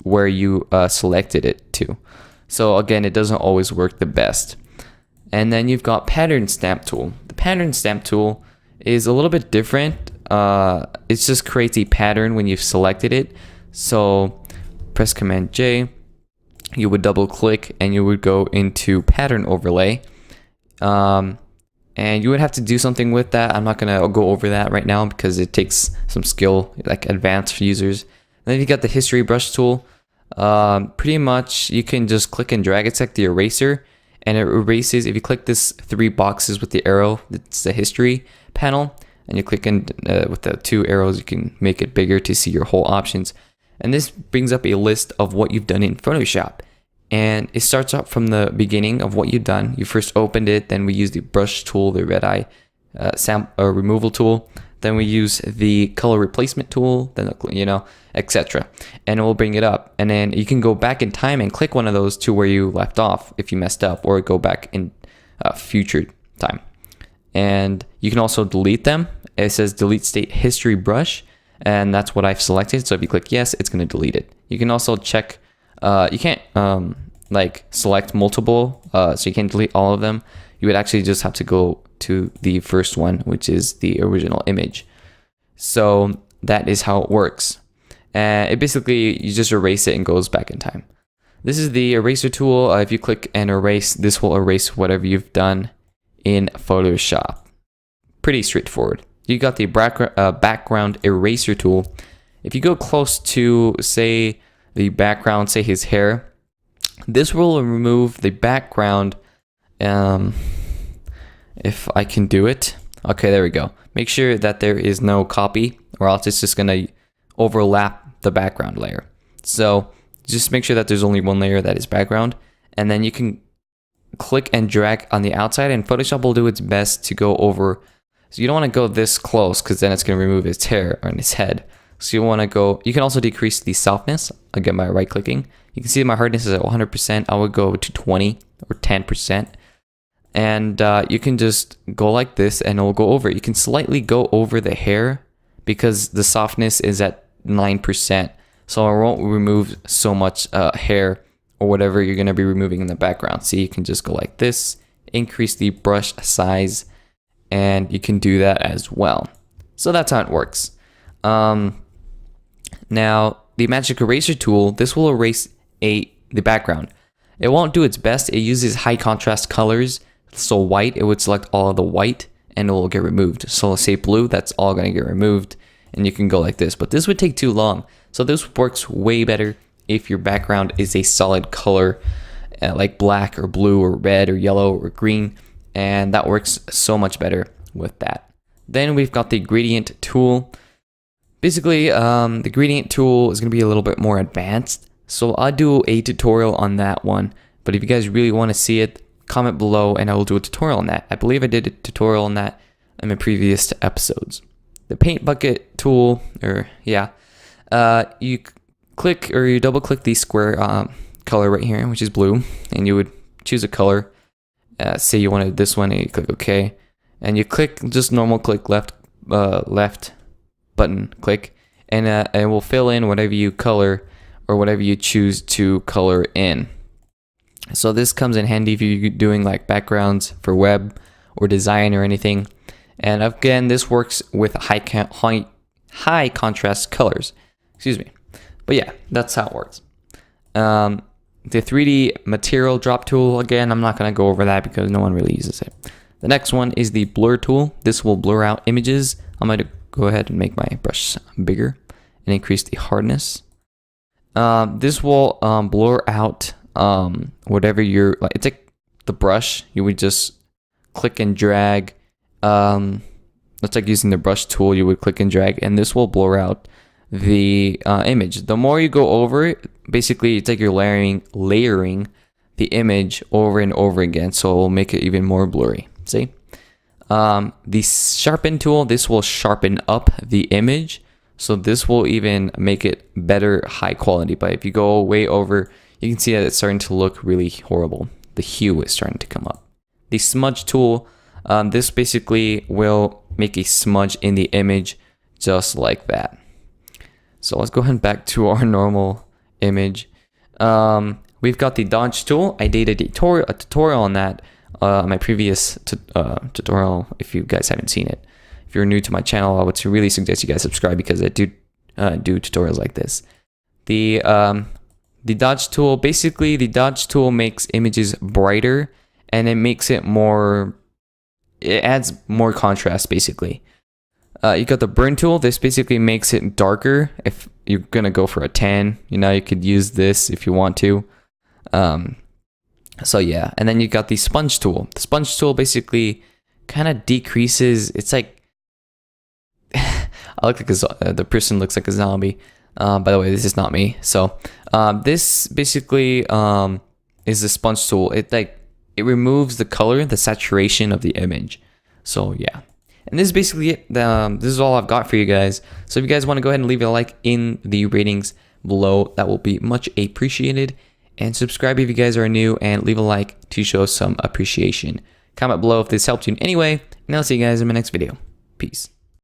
where you selected it to. So again, it doesn't always work the best. And then you've got pattern stamp tool. The pattern stamp tool is a little bit different. It just creates a pattern when you've selected it. So press Command J, you would double click and you would go into pattern overlay. And you would have to do something with that. I'm not gonna go over that right now because it takes some skill, like advanced users. And then you got the history brush tool. Pretty much you can just click and drag. It's like the eraser, and it erases. If you click this 3 boxes with the arrow, it's the history panel, and you click in with the 2 arrows, you can make it bigger to see your whole options. And this brings up a list of what you've done in Photoshop. And it starts up from the beginning of what you've done. You first opened it, then we use the brush tool, the red eye removal tool. Then we use the color replacement tool, then etc. And it will bring it up. And then you can go back in time and click one of those to where you left off if you messed up, or go back in future time. And you can also delete them. It says delete state history brush, and that's what I've selected. So if you click yes, it's going to delete it. You can also check. You can't like select multiple, so you can't delete all of them. You would actually just have to go to the first one, which is the original image. So that is how it works. It basically, you just erase it and goes back in time. This is the eraser tool. If you click and erase, this will erase whatever you've done in Photoshop. Pretty straightforward. You got the background eraser tool. If you go close to, say, the background, say his hair, this will remove the background. If I can do it. Okay, there we go. Make sure that there is no copy, or else it's just gonna overlap the background layer. So just make sure that there's only one layer that is background, and then you can click and drag on the outside, and Photoshop will do its best to go over. So you don't want to go this close because then it's going to remove his hair on his head. So you want to go, you can also decrease the softness again by right clicking. You can see my hardness is at 100%. I would go to 20 or 10%. And you can just go like this and it will go over. You can slightly go over the hair because the softness is at 9%. So it won't remove so much hair or whatever you're going to be removing in the background. See, you can just go like this, increase the brush size, and you can do that as well. So that's how it works. Now, the magic eraser tool, this will erase the background. It won't do its best. It uses high contrast colors. So white, it would select all of the white and it will get removed. So let's say blue, that's all going to get removed. And you can go like this, but this would take too long. So this works way better if your background is a solid color, like black or blue or red or yellow or green. And that works so much better with that. Then we've got the gradient tool. Basically, the gradient tool is going to be a little bit more advanced. So I'll do a tutorial on that one. But if you guys really want to see it, comment below and I will do a tutorial on that. I believe I did a tutorial on that in my previous episodes. The paint bucket tool, you click or you double click the square color right here, which is blue, and you would choose a color. Say you wanted this one, and you click OK, and you click just normal click left button click, and it will fill in whatever you color or whatever you choose to color in. So this comes in handy if you're doing like backgrounds for web or design or anything. And again, this works with high contrast colors. Excuse me. But yeah, that's how it works. The 3D material drop tool, again, I'm not going to go over that because no one really uses it. The next one is the blur tool. This will blur out images. I'm going to go ahead and make my brush bigger and increase the hardness. This will blur out whatever you're like. It's like the brush. You would just click and drag. That's like using the brush tool. You would click and drag, and this will blur out the image. The more you go over it, basically it's like you're layering the image over and over again, so it will make it even more blurry. See? The sharpen tool, this will sharpen up the image, so this will even make it better high quality. But if you go way over, you can see that it's starting to look really horrible. The hue is starting to come up. The smudge tool, this basically will make a smudge in the image just like that. So let's go ahead back to our normal image. We've got the dodge tool. I did a tutorial on that my previous tutorial. If you guys haven't seen it, if you're new to my channel, I would really suggest you guys subscribe because I do tutorials like this. The dodge tool, basically the dodge tool makes images brighter and it makes it more, it adds more contrast basically. You got the burn tool. This basically makes it darker. If you're gonna go for a tan, you could use this if you want to. So yeah, and then you got the sponge tool. The sponge tool basically kind of decreases. It's like I look like the person looks like a zombie. By the way, this is not me. So this basically is the sponge tool. It removes the color, the saturation of the image. So yeah. And this is basically it. This is all I've got for you guys. So if you guys want to go ahead and leave a like in the ratings below, that will be much appreciated. And subscribe if you guys are new and leave a like to show some appreciation. Comment below if this helped you in any way. And I'll see you guys in my next video. Peace.